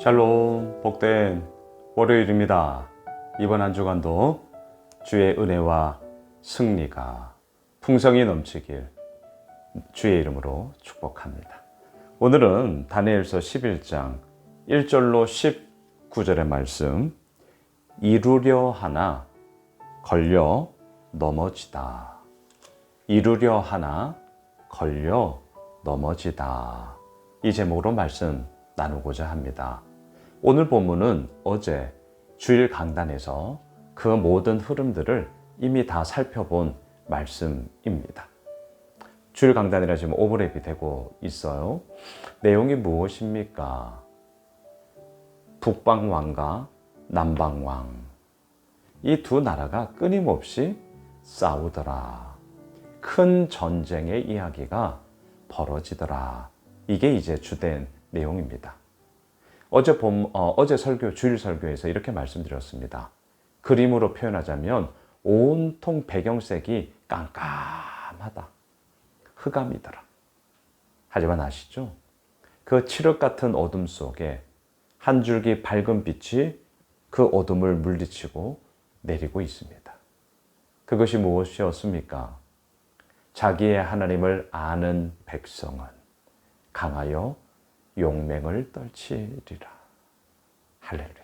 샬롬, 복된 월요일입니다. 이번 한 주간도 주의 은혜와 승리가 풍성히 넘치길 주의 이름으로 축복합니다. 오늘은 다니엘서 11장 1절로 19절의 말씀, 이루려 하나 걸려 넘어지다. 이루려 하나 걸려 넘어지다. 이 제목으로 말씀 나누고자 합니다. 오늘 본문은 어제 주일 강단에서 그 모든 흐름들을 이미 다 살펴본 말씀입니다. 주일 강단이라 지금 오버랩이 되고 있어요. 내용이 무엇입니까? 북방왕과 남방왕, 이 두 나라가 끊임없이 싸우더라. 큰 전쟁의 이야기가 벌어지더라. 이게 이제 주된 내용입니다. 어제 설교, 주일 설교에서 이렇게 말씀드렸습니다. 그림으로 표현하자면 온통 배경색이 깜깜하다. 흑암이더라. 하지만 아시죠? 그 칠흑 같은 어둠 속에 한 줄기 밝은 빛이 그 어둠을 물리치고 내리고 있습니다. 그것이 무엇이었습니까? 자기의 하나님을 아는 백성은 강하여 용맹을 떨치리라. 할렐루야.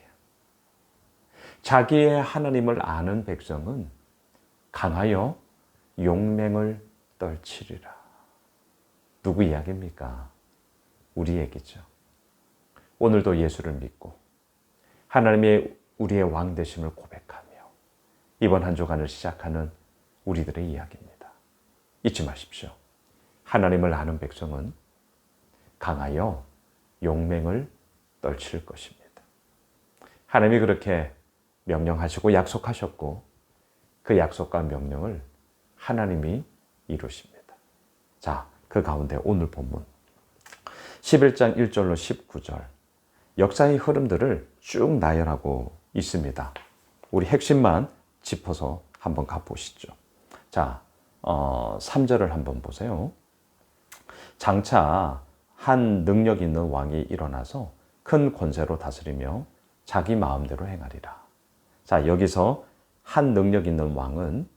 자기의 하나님을 아는 백성은 강하여 용맹을 떨치리라. 누구 이야기입니까? 우리 얘기죠. 오늘도 예수를 믿고 하나님의 우리의 왕 되심을 고백하며 이번 한 주간을 시작하는 우리들의 이야기입니다. 잊지 마십시오. 하나님을 아는 백성은 강하여 용맹을 떨칠 것입니다. 하나님이 그렇게 명령하시고 약속하셨고 그 약속과 명령을 하나님이 이루십니다. 자, 그 가운데 오늘 본문 11장 1절로 19절 역사의 흐름들을 쭉 나열하고 있습니다. 우리 핵심만 짚어서 한번 가보시죠. 자, 3절을 한번 보세요. 장차 한 능력 있는 왕이 일어나서 큰 권세로 다스리며 자기 마음대로 행하리라. 자, 여기서 한 능력 있는 왕은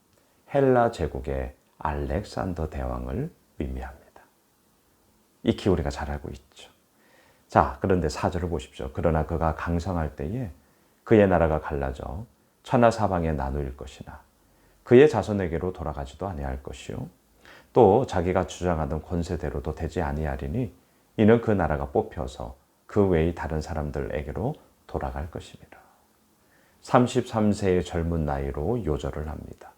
헬라 제국의 알렉산더 대왕을 의미합니다. 익히 우리가 잘 알고 있죠. 자, 그런데 4절을 보십시오. 그러나 그가 강성할 때에 그의 나라가 갈라져 천하사방에 나누일 것이나 그의 자손에게로 돌아가지도 아니할 것이요 또 자기가 주장하던 권세대로도 되지 아니하리니 이는 그 나라가 뽑혀서 그 외의 다른 사람들에게로 돌아갈 것입니다. 33세의 젊은 나이로 요절을 합니다.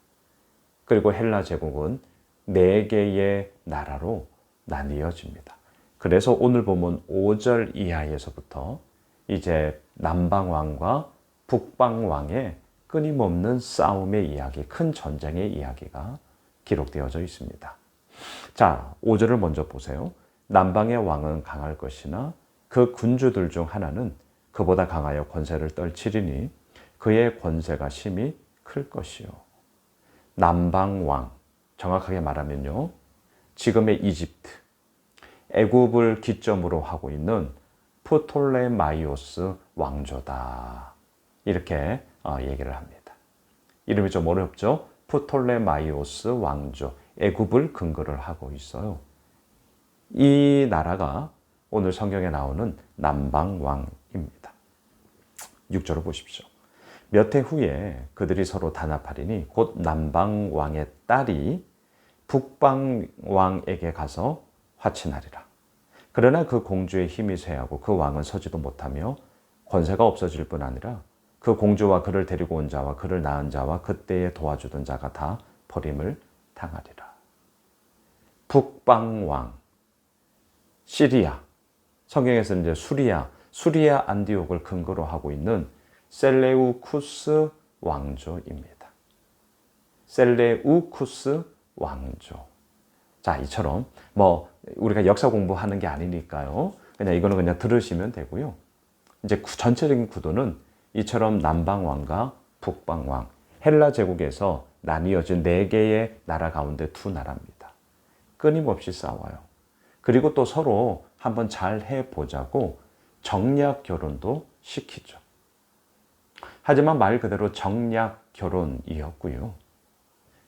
그리고 헬라 제국은 4개의 나라로 나뉘어집니다. 그래서 오늘 보면 5절 이하에서부터 이제 남방왕과 북방왕의 끊임없는 싸움의 이야기, 큰 전쟁의 이야기가 기록되어져 있습니다. 자, 5절을 먼저 보세요. 남방의 왕은 강할 것이나 그 군주들 중 하나는 그보다 강하여 권세를 떨치리니 그의 권세가 심히 클 것이요. 남방왕, 정확하게 말하면요, 지금의 이집트, 애굽을 기점으로 하고 있는 프톨레마이오스 왕조다. 이렇게 얘기를 합니다. 이름이 좀 어렵죠? 프톨레마이오스 왕조, 애굽을 근거를 하고 있어요. 이 나라가 오늘 성경에 나오는 남방왕입니다. 6절을 보십시오. 몇 해 후에 그들이 서로 단합하리니 곧 남방왕의 딸이 북방왕에게 가서 화친하리라. 그러나 그 공주의 힘이 쇠하고 그 왕은 서지도 못하며 권세가 없어질 뿐 아니라 그 공주와 그를 데리고 온 자와 그를 낳은 자와 그때에 도와주던 자가 다 버림을 당하리라. 북방왕, 시리아, 성경에서 이제 수리아 안디옥을 근거로 하고 있는 셀레우쿠스 왕조입니다. 셀레우쿠스 왕조. 자, 이처럼 우리가 역사 공부하는 게 아니니까요. 이거는 그냥 들으시면 되고요. 이제 전체적인 구도는 이처럼 남방왕과 북방왕, 헬라 제국에서 나뉘어진 4개의 나라 가운데 2 나라입니다. 끊임없이 싸워요. 그리고 또 서로 한번 잘 해보자고 정략 결혼도 시키죠. 하지만 말 그대로 정략 결혼이었고요.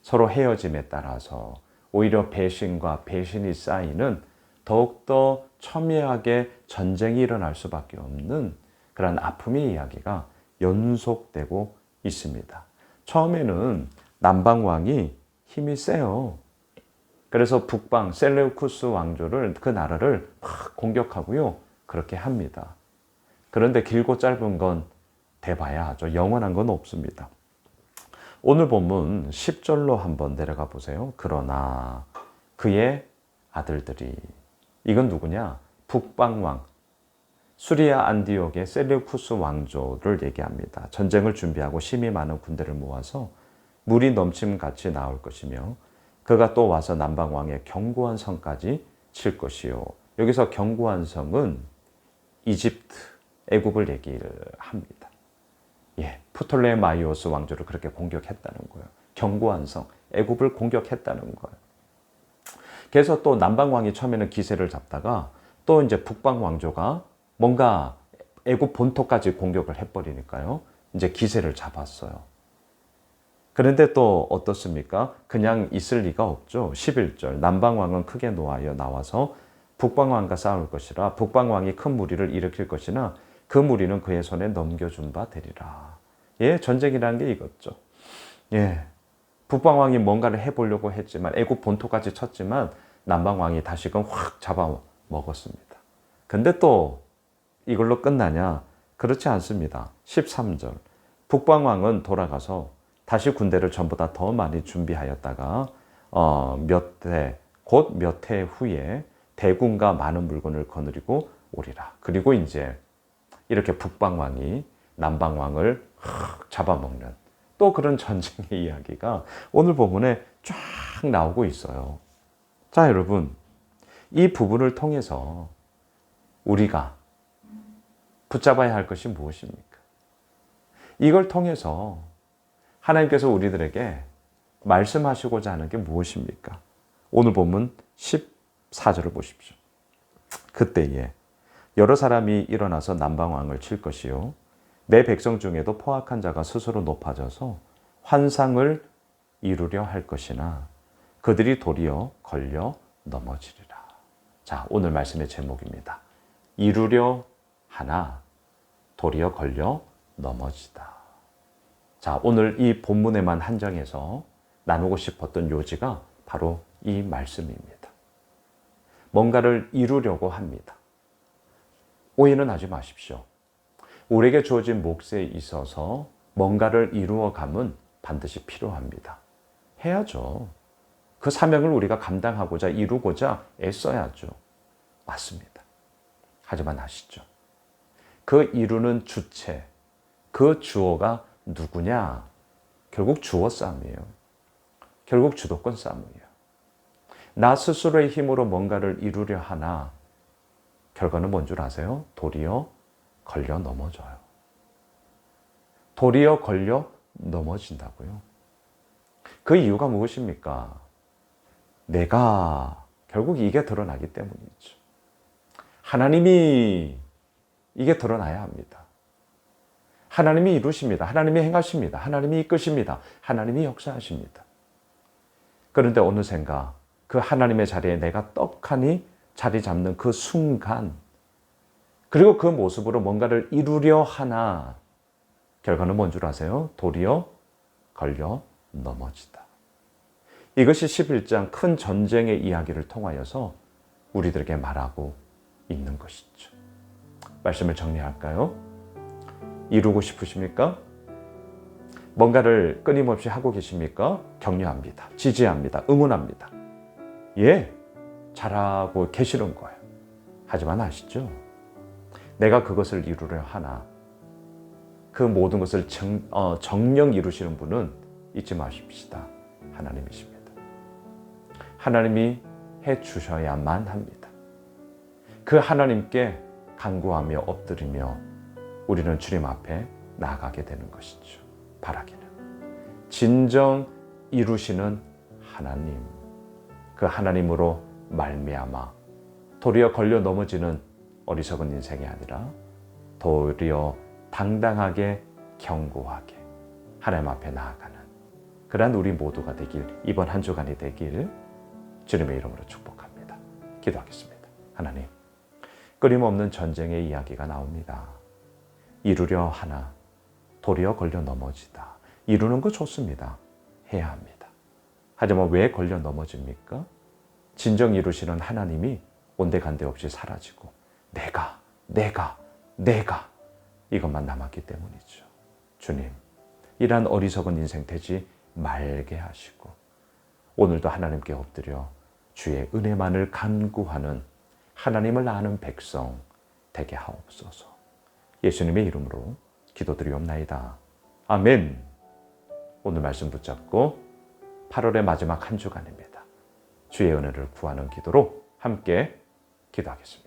서로 헤어짐에 따라서 오히려 배신과 배신이 쌓이는 더욱더 첨예하게 전쟁이 일어날 수밖에 없는 그런 아픔의 이야기가 연속되고 있습니다. 처음에는 남방왕이 힘이 세요. 그래서 북방 셀레우쿠스 왕조를, 그 나라를 막 공격하고요. 그렇게 합니다. 그런데 길고 짧은 건 대봐야 하죠. 영원한 건 없습니다. 오늘 본문 10절로 한번 내려가 보세요. 그러나 그의 아들들이, 이건 누구냐? 북방왕 수리아 안디옥의 셀레우쿠스 왕조를 얘기합니다. 전쟁을 준비하고 힘이 많은 군대를 모아서 물이 넘침같이 나올 것이며 그가 또 와서 남방왕의 견고한 성까지 칠 것이요. 여기서 견고한 성은 이집트, 애굽을 얘기를 합니다. 예, 프톨레마이오스 왕조를 그렇게 공격했다는 거예요. 견고한 성, 애굽을 공격했다는 거예요. 그래서 또 남방왕이 처음에는 기세를 잡다가 또 이제 북방 왕조가 뭔가 애굽 본토까지 공격을 해버리니까요. 이제 기세를 잡았어요. 그런데 또 어떻습니까? 그냥 있을 리가 없죠. 11절 남방왕은 크게 노하여 나와서 북방왕과 싸울 것이라 북방왕이 큰 무리를 일으킬 것이나 그 무리는 그의 손에 넘겨준 바 되리라. 예, 전쟁이라는 게 이거죠. 예, 북방왕이 뭔가를 해보려고 했지만 애굽 본토까지 쳤지만 남방왕이 다시금 확 잡아먹었습니다. 근데 또 이걸로 끝나냐? 그렇지 않습니다. 13절 북방왕은 돌아가서 다시 군대를 전보다 더 많이 준비하였다가 곧 몇 해 후에 대군과 많은 물건을 거느리고 오리라. 그리고 이제 이렇게 북방왕이 남방왕을 잡아먹는 또 그런 전쟁의 이야기가 오늘 본문에 쫙 나오고 있어요. 자, 여러분, 이 부분을 통해서 우리가 붙잡아야 할 것이 무엇입니까? 이걸 통해서 하나님께서 우리들에게 말씀하시고자 하는 게 무엇입니까? 오늘 본문 14절을 보십시오. 그때에 여러 사람이 일어나서 남방왕을 칠 것이요 내 백성 중에도 포악한 자가 스스로 높아져서 환상을 이루려 할 것이나 그들이 도리어 걸려 넘어지리라. 자, 오늘 말씀의 제목입니다. 이루려 하나 도리어 걸려 넘어지다. 자, 오늘 이 본문에만 한정해서 나누고 싶었던 요지가 바로 이 말씀입니다. 뭔가를 이루려고 합니다. 오해는 하지 마십시오. 우리에게 주어진 몫에 있어서 뭔가를 이루어감은 반드시 필요합니다. 해야죠. 그 사명을 우리가 감당하고자 이루고자 애써야죠. 맞습니다. 하지만 아시죠? 그 이루는 주체, 그 주어가 누구냐? 결국 주어 싸움이에요. 결국 주도권 싸움이에요. 나 스스로의 힘으로 뭔가를 이루려 하나 결과는 뭔 줄 아세요? 도리어 걸려 넘어져요. 도리어 걸려 넘어진다고요. 그 이유가 무엇입니까? 내가 결국 이게 드러나기 때문이죠. 하나님이 이게 드러나야 합니다. 하나님이 이루십니다. 하나님이 행하십니다. 하나님이 이끄십니다. 하나님이 역사하십니다. 그런데 어느샌가 그 하나님의 자리에 내가 떡하니 자리 잡는 그 순간, 그리고 그 모습으로 뭔가를 이루려 하나 결과는 뭔 줄 아세요? 도리어 걸려 넘어지다. 이것이 11장 큰 전쟁의 이야기를 통하여서 우리들에게 말하고 있는 것이죠. 말씀을 정리할까요? 이루고 싶으십니까? 뭔가를 끊임없이 하고 계십니까? 격려합니다. 지지합니다. 응원합니다. 예, 잘하고 계시는 거예요. 하지만 아시죠? 내가 그것을 이루려 하나 그 모든 것을 정령 이루시는 분은 잊지 마십시다. 하나님이십니다. 하나님이 해주셔야만 합니다. 그 하나님께 간구하며 엎드리며 우리는 주님 앞에 나아가게 되는 것이죠. 바라기는 진정 이루시는 하나님, 그 하나님으로 말미암아 도리어 걸려 넘어지는 어리석은 인생이 아니라 도리어 당당하게 견고하게 하나님 앞에 나아가는 그러한 우리 모두가 되길, 이번 한 주간이 되길 주님의 이름으로 축복합니다. 기도하겠습니다. 하나님, 끊임없는 전쟁의 이야기가 나옵니다. 이루려 하나 도리어 걸려 넘어지다. 이루는 거 좋습니다. 해야 합니다. 하지만 왜 걸려 넘어집니까? 진정 이루시는 하나님이 온데간데 없이 사라지고 내가 이것만 남았기 때문이죠. 주님, 이러한 어리석은 인생 되지 말게 하시고 오늘도 하나님께 엎드려 주의 은혜만을 간구하는 하나님을 아는 백성 되게 하옵소서. 예수님의 이름으로 기도드리옵나이다. 아멘. 오늘 말씀 붙잡고 8월의 마지막 한 주간입니다. 주의 은혜를 구하는 기도로 함께 기도하겠습니다.